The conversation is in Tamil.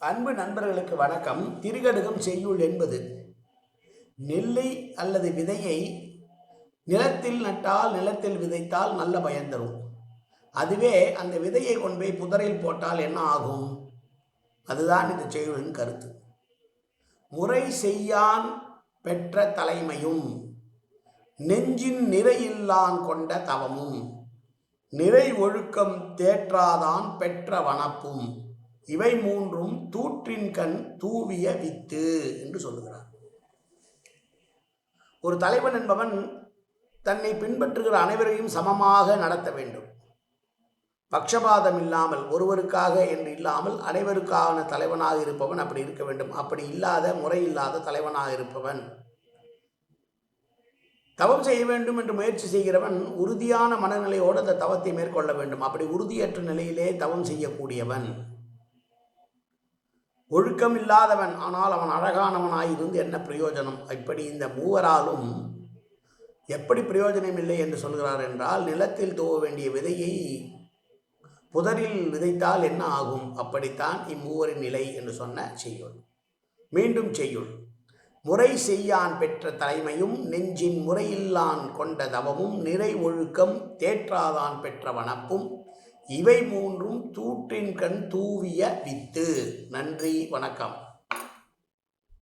அன்பு நண்பர்களுக்கு வணக்கம். திரிகடுகம் செய்யுள் என்பது நெல்லை அல்லது விதையை நிலத்தில் நட்டால், நிலத்தில் விதைத்தால் நல்ல பயன் தரும். அதுவே அந்த விதையை கொண்டு போய் புதரில் போட்டால் என்ன ஆகும்? அதுதான் இந்த செய்யுளின் கருத்து. முறை செய்யான் பெற்ற தலைமையும் நெஞ்சின் நிறையில்லான் கொண்ட தவமும் நிறை ஒழுக்கம் தேற்றாதான் பெற்ற வனப்பும் இவை மூன்றும் தூற்றின் கண் தூவிய வித்து என்று சொல்லுகிறார். ஒரு தலைவன் என்பவன் தன்னை பின்பற்றுகிற அனைவரையும் சமமாக நடத்த வேண்டும். பட்சபாதம் இல்லாமல், ஒருவருக்காக என்று இல்லாமல் அனைவருக்கான தலைவனாக இருப்பவன் அப்படி இருக்க வேண்டும். அப்படி இல்லாத, முறை இல்லாத தலைவனாக இருப்பவன். தவம் செய்ய வேண்டும் என்று முயற்சி செய்கிறவன் உறுதியான மனநிலையோடு அந்த தவத்தை மேற்கொள்ள வேண்டும். அப்படி உறுதியற்ற நிலையிலே தவம் செய்யக்கூடியவன் ஒழுக்கம் இல்லாதவன். ஆனால் அவன் அழகானவனாயிருந்து என்ன பிரயோஜனம்? இப்படி இந்த மூவராலும் எப்படி பிரயோஜனம் இல்லை என்று சொல்கிறார் என்றால், நிலத்தில் தூவ வேண்டிய விதையை புதரில் விதைத்தால் என்ன ஆகும்? அப்படித்தான் இம்மூவரின் நிலை என்று சொன்ன செய்யுள். மீண்டும் செய்யுள். முறை செய்யான் பெற்ற தலைமையும் நெஞ்சின் முறையில்லான் கொண்ட தவமும் நிறை ஒழுக்கம் தேற்றாதான் பெற்ற வனப்பும் இவை மூன்றும் தூற்றின் கண் தூவிய வித்து. நன்றி, வணக்கம்.